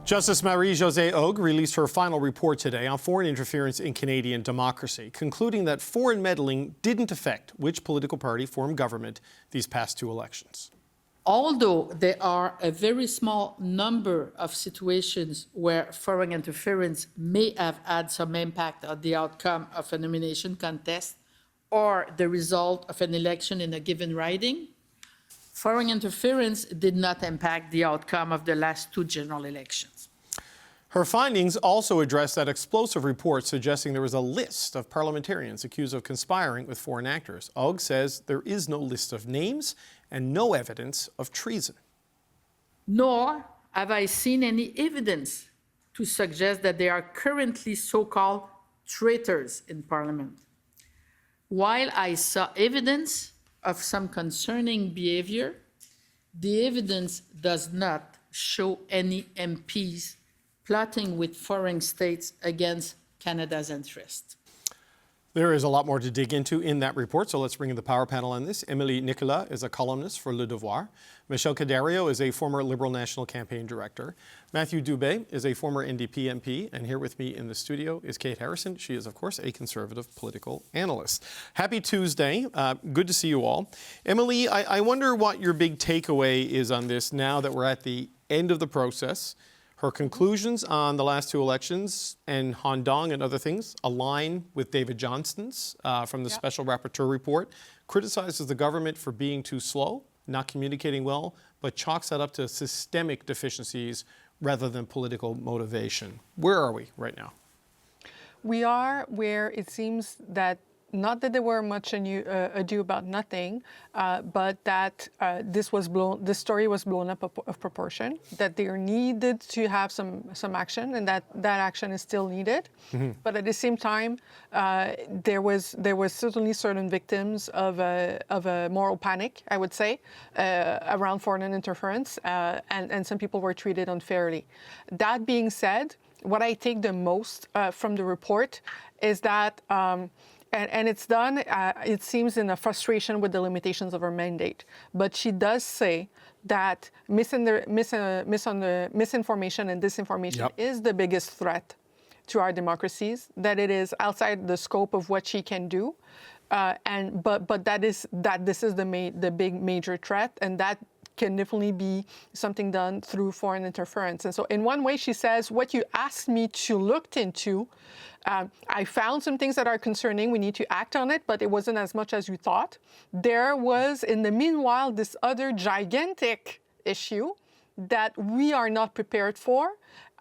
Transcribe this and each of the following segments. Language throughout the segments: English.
Justice Marie-Josée Hogue released her final report today on foreign interference in Canadian democracy, concluding that foreign meddling didn't affect which political party formed government these past two elections. Although there are a very small number of situations where foreign interference may have had some impact on the outcome of a nomination contest or the result of an election in a given riding, foreign interference did not impact the outcome of the last two general elections. Her findings also address that explosive report suggesting there was a list of parliamentarians accused of conspiring with foreign actors. Hogue says there is no list of names and no evidence of treason. Nor have I seen any evidence to suggest that there are currently so-called traitors in Parliament. While I saw evidence of some concerning behavior, the evidence does not show any MPs plotting with foreign states against Canada's interests. There is a lot more to dig into in that report, so let's bring in the power panel on this. Émilie Nicolas is a columnist for Le Devoir. Michel Cadario is a former Liberal National Campaign Director. Matthew Dubé is a former NDP MP, and here with me in the studio is Kate Harrison. She is, of course, a Conservative political analyst. Happy Tuesday. Good to see you all. Émilie, I wonder what your big takeaway is on this now that we're at the end of the process. Her conclusions on the last two elections and Han Dong and other things align with David Johnston's from the Special Rapporteur report, criticizes the government for being too slow, not communicating well, but chalks that up to systemic deficiencies rather than political motivation. Where are we right now? We are where it seems that not that there were much ado about nothing, but that this story was blown up of proportion, that there needed to have some action, and that action is still needed. Mm-hmm. But at the same time, there was certainly certain victims of a moral panic, I would say, around foreign interference, and some people were treated unfairly. That being said, what I take the most from the report is that and it's done, it seems, in a frustration with the limitations of her mandate. But she does say that misinformation and disinformation is the biggest threat to our democracies, that it is outside the scope of what she can do. But that this is the big major threat, and that can definitely be something done through foreign interference. And so in one way, she says, what you asked me to look into, I found some things that are concerning. We need to act on it, but it wasn't as much as you thought. There was, in the meanwhile, this other gigantic issue that we are not prepared for.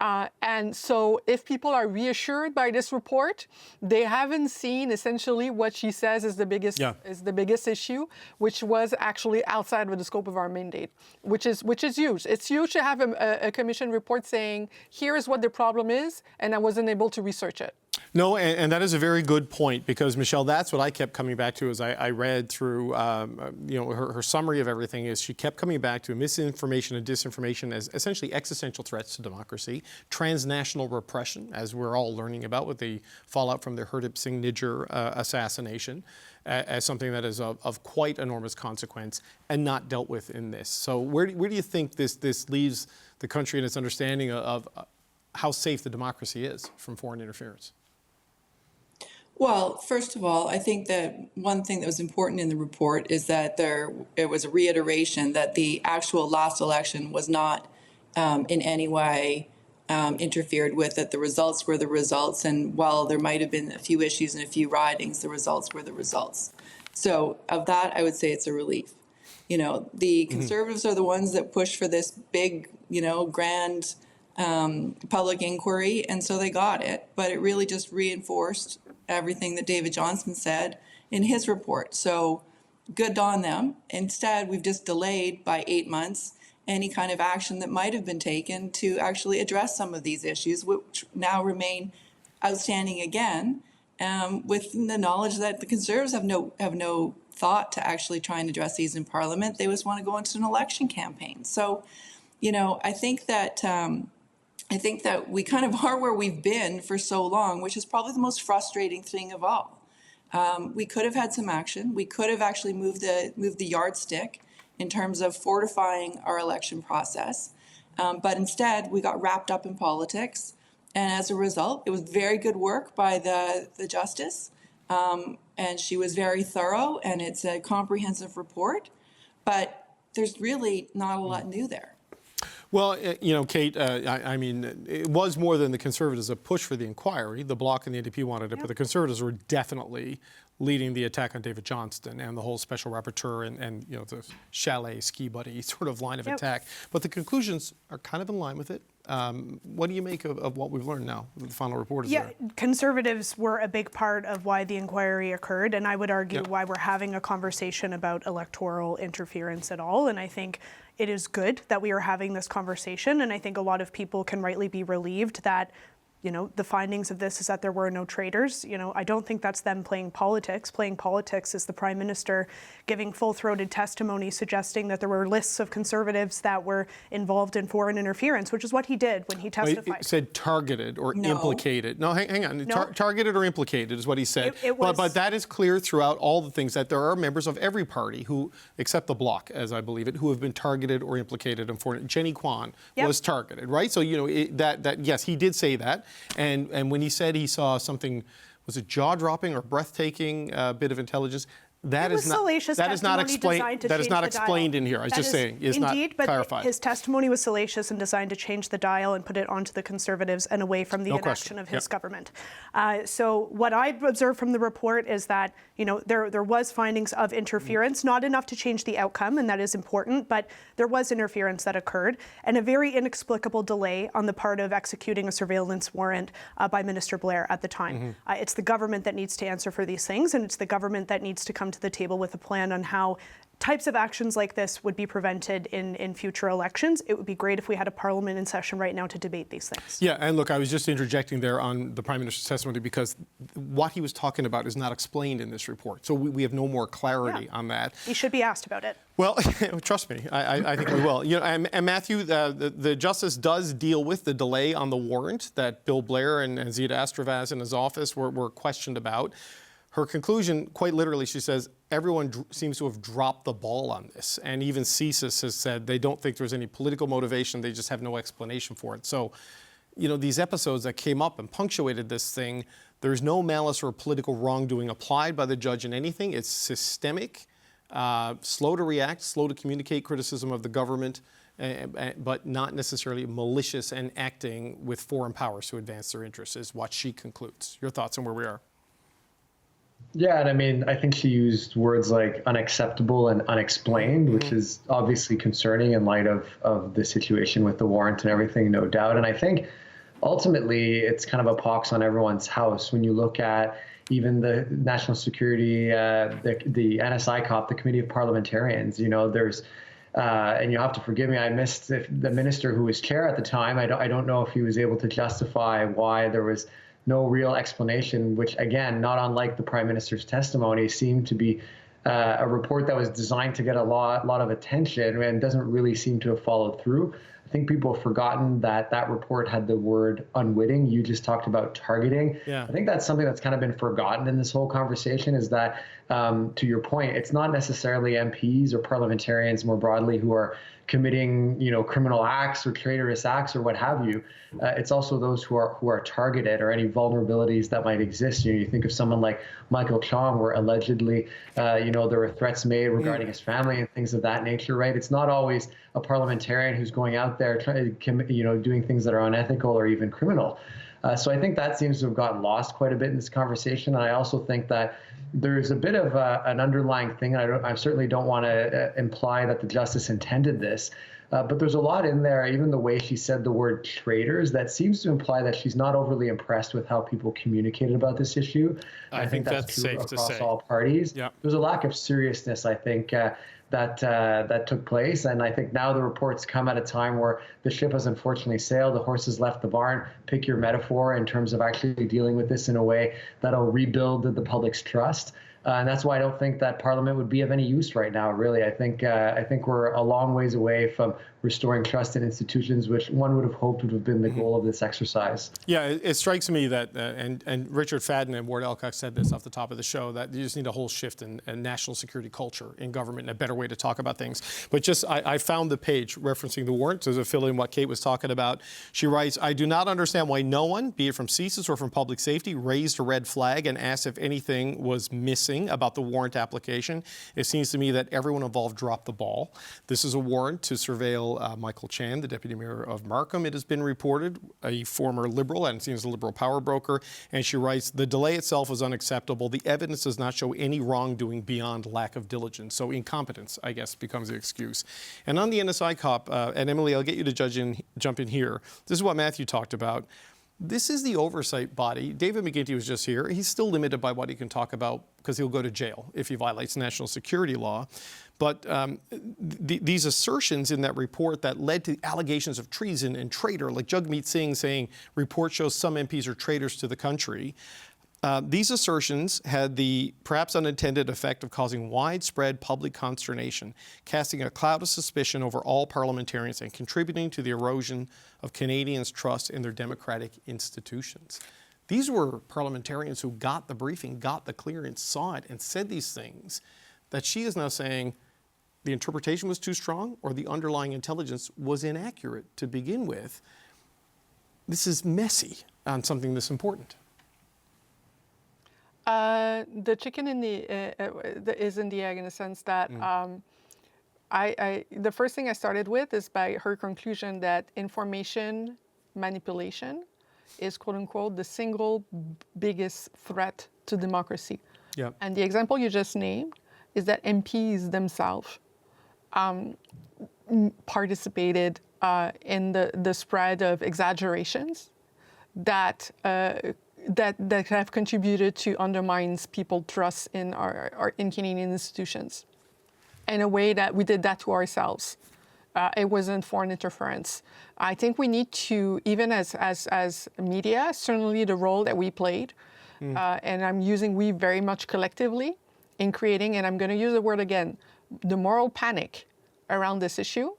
And so if people are reassured by this report, they haven't seen essentially what she says is the biggest issue, which was actually outside of the scope of our mandate, which is huge. It's huge to have a commission report saying, here is what the problem is, and I wasn't able to research it. No, and that is a very good point, because, Michelle, that's what I kept coming back to as I read through her summary of everything. Is she kept coming back to misinformation and disinformation as essentially existential threats to democracy, transnational repression, as we're all learning about with the fallout from the Hardeep Singh Nijjar assassination, as something that is of quite enormous consequence and not dealt with in this. So where do you think this leaves the country in its understanding of how safe the democracy is from foreign interference? Well, first of all, I think that one thing that was important in the report is that it was a reiteration that the actual last election was not in any way interfered with, that the results were the results. And while there might have been a few issues and a few ridings, the results were the results. So of that, I would say it's a relief. The Conservatives are the ones that push for this big, grand public inquiry, and so they got it. But it really just reinforced everything that David Johnston said in his report. So good on them. Instead, we've just delayed by 8 months any kind of action that might have been taken to actually address some of these issues, which now remain outstanding again, with the knowledge that the Conservatives have no thought to actually try and address these in Parliament. They just want to go into an election campaign. So, I think that we kind of are where we've been for so long, which is probably the most frustrating thing of all. We could have had some action. We could have actually moved the yardstick in terms of fortifying our election process. But instead, we got wrapped up in politics. And as a result, it was very good work by the justice. And she was very thorough, and it's a comprehensive report. But there's really not a lot new there. Well, Kate, I mean, it was more than the Conservatives a push for the inquiry. The Bloc and the NDP wanted it, but the Conservatives were definitely leading the attack on David Johnston and the whole special rapporteur and the chalet ski buddy sort of line of attack. But the conclusions are kind of in line with it. What do you make of what we've learned now? The final report is there. Conservatives were a big part of why the inquiry occurred, and I would argue why we're having a conversation about electoral interference at all. And I think it is good that we are having this conversation, and I think a lot of people can rightly be relieved that the findings of this is that there were no traitors. I don't think that's them playing politics. Playing politics is the Prime Minister giving full-throated testimony suggesting that there were lists of Conservatives that were involved in foreign interference, which is what he did when he testified. It said targeted or implicated. No, hang on. No. Targeted or implicated is what he said. But that is clear throughout all the things that there are members of every party who, except the Bloc, as I believe it, who have been targeted or implicated in foreign. Jenny Kwan was targeted, right? So, yes, he did say that. And when he said he saw something, was it jaw-dropping or breathtaking bit of intelligence? That is not explained. That is not explained in here. I was just saying, is not clarified. But his testimony was salacious and designed to change the dial and put it onto the Conservatives and away from the inaction of his government. So what I observed from the report is that there was findings of interference, not enough to change the outcome, and that is important, but there was interference that occurred, and a very inexplicable delay on the part of executing a surveillance warrant by Minister Blair at the time. It's the government that needs to answer for these things, and it's the government that needs to come to the table with a plan on how types of actions like this would be prevented in future elections. It would be great if we had a parliament in session right now to debate these things. Yeah, and look, I was just interjecting there on the Prime Minister's testimony because what he was talking about is not explained in this report. So we have no more clarity on that. He should be asked about it. Well, trust me, I think we will. And Matthew, the Justice does deal with the delay on the warrant that Bill Blair and Zita Astravaz in his office were questioned about. Her conclusion, quite literally, she says, everyone seems to have dropped the ball on this. And even CSIS has said they don't think there's any political motivation. They just have no explanation for it. So, these episodes that came up and punctuated this thing, there's no malice or political wrongdoing applied by the judge in anything. It's systemic, slow to react, slow to communicate criticism of the government, but not necessarily malicious and acting with foreign powers to advance their interests, is what she concludes. Your thoughts on where we are? Yeah, and I mean, I think she used words like unacceptable and unexplained, which is obviously concerning in light of the situation with the warrant and everything, no doubt. And I think ultimately it's kind of a pox on everyone's house when you look at even the national security, the NSI COP, the Committee of Parliamentarians. There's and you'll have to forgive me, I missed the minister who was chair at the time. I don't know if he was able to justify why there was no real explanation, which, again, not unlike the Prime Minister's testimony, seemed to be a report that was designed to get a lot of attention and doesn't really seem to have followed through. I think people have forgotten that report had the word unwitting. You just talked about targeting. Yeah. I think that's something that's kind of been forgotten in this whole conversation, is that, to your point, it's not necessarily MPs or parliamentarians more broadly who are committing, criminal acts or traitorous acts or what have you. It's also those who are targeted, or any vulnerabilities that might exist. You think of someone like Michael Chong, where allegedly, there were threats made regarding his family and things of that nature, right? It's not always a parliamentarian who's going out there doing things that are unethical or even criminal. So I think that seems to have gotten lost quite a bit in this conversation. And I also think that there's a bit of an underlying thing. I certainly don't want to imply that the justice intended this, but there's a lot in there, even the way she said the word traitors, that seems to imply that she's not overly impressed with how people communicated about this issue. I think that's true safe across to say. all parties. Yep. There's a lack of seriousness, I think, that took place. And I think now the reports come at a time where the ship has unfortunately sailed, the horse has left the barn, pick your metaphor, in terms of actually dealing with this in a way that'll rebuild the public's trust. And that's why I don't think that Parliament would be of any use right now, really. I think we're a long ways away from restoring trust in institutions, which one would have hoped would have been the goal of this exercise. Yeah, it strikes me that, and Richard Fadden and Ward Elcock said this off the top of the show, that you just need a whole shift in national security culture in government and a better way to talk about things. But just, I found the page referencing the warrant to fill in what Kate was talking about. She writes, I do not understand why no one, be it from CSIS or from public safety, raised a red flag and asked if anything was missing about the warrant application. It seems to me that everyone involved dropped the ball. This is a warrant to surveil Michael Chan, the deputy mayor of Markham. It has been reported, a former Liberal and seen as a Liberal power broker. And she writes, the delay itself was unacceptable. The evidence does not show any wrongdoing beyond lack of diligence. So incompetence, I guess, becomes the excuse. And on the NSI cop, and Emily, I'll get you to jump in here. This is what Matthew talked about. This is the oversight body. David McGuinty was just here. He's still limited by what he can talk about because he'll go to jail if he violates national security law. But these assertions in that report that led to allegations of treason and traitor, like Jagmeet Singh saying report shows some MPs are traitors to the country. These assertions had the perhaps unintended effect of causing widespread public consternation, casting a cloud of suspicion over all parliamentarians and contributing to the erosion of Canadians' trust in their democratic institutions. These were parliamentarians who got the briefing, got the clearance, saw it, and said these things that she is now saying the interpretation was too strong or the underlying intelligence was inaccurate to begin with. This is messy on something this important. The chicken in is in the egg in the sense that the first thing I started with is by her conclusion that information manipulation is, quote unquote, the single biggest threat to democracy. Yep. And the example you just named is that MPs themselves participated in the spread of exaggerations that have contributed to undermines people's trust in in Canadian institutions. In a way that we did that to ourselves. It wasn't foreign interference. I think we need to, even as media, certainly the role that we played, and I'm using we very much collectively in creating, and I'm going to use the word again, the moral panic around this issue.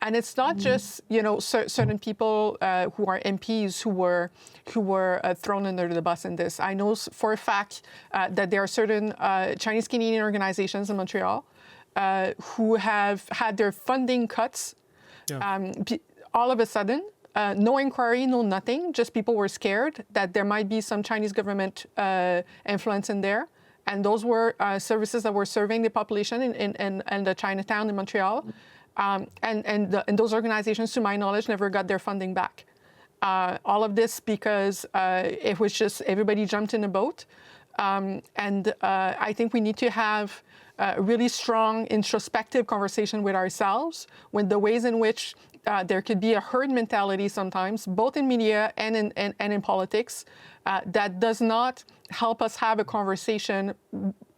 And it's not just, certain people who are MPs who were thrown under the bus in this. I know for a fact that there are certain Chinese Canadian organizations in Montreal who have had their funding cuts all of a sudden. No inquiry, no nothing, just people were scared that there might be some Chinese government influence in there. And those were services that were serving the population in the Chinatown in Montreal. And those organizations, to my knowledge, never got their funding back. All of this because it was just everybody jumped in a boat. I think we need to have a really strong introspective conversation with ourselves with the ways in which there could be a herd mentality sometimes, both in media and in politics, that does not help us have a conversation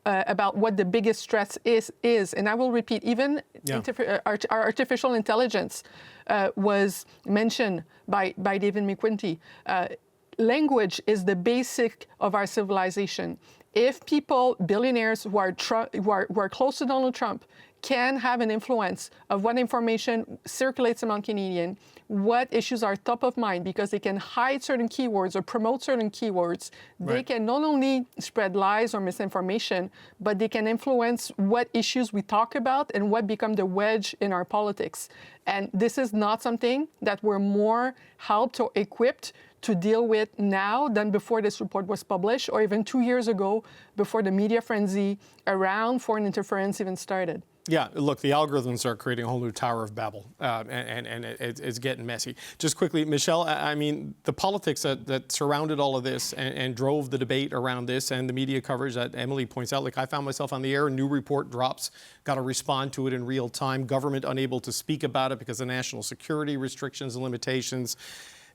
about what the biggest threat is. And I will repeat, even artificial intelligence was mentioned by David McGuinty. Language is the basic of our civilization. If people, billionaires who are close to Donald Trump, can have an influence of what information circulates among Canadians, what issues are top of mind, because they can hide certain keywords or promote certain keywords. Right. They can not only spread lies or misinformation, but they can influence what issues we talk about and what become the wedge in our politics. And this is not something that we're more helped or equipped to deal with now than before this report was published, or even 2 years ago before the media frenzy around foreign interference even started. Yeah, look, the algorithms are creating a whole new Tower of Babel, and it's getting messy. Just quickly, Michelle, I mean, the politics that surrounded all of this and drove the debate around this and the media coverage that Emily points out, like I found myself on the air, a new report drops, got to respond to it in real time, government unable to speak about it because of national security restrictions and limitations.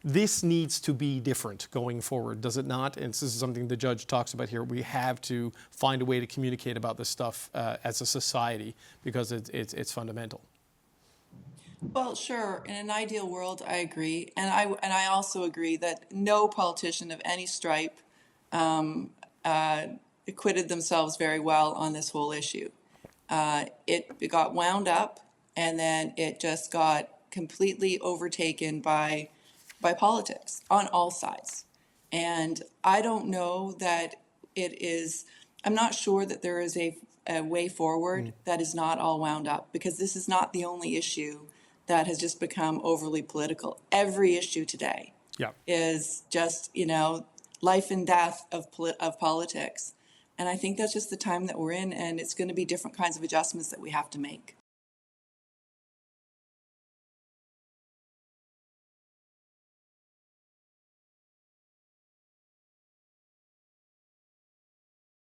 This needs to be different going forward, does it not? And this is something the judge talks about here. We have to find a way to communicate about this stuff as a society because it's fundamental. Well, sure. In an ideal world, I agree, and I also agree that no politician of any stripe acquitted themselves very well on this whole issue. It got wound up, and then it just got completely overtaken by politics on all sides. And I don't know that I'm not sure that there is a way forward that is not all wound up, because this is not the only issue that has just become overly political. Every issue today is just, life and death of politics. And I think that's just the time that we're in, and it's going to be different kinds of adjustments that we have to make.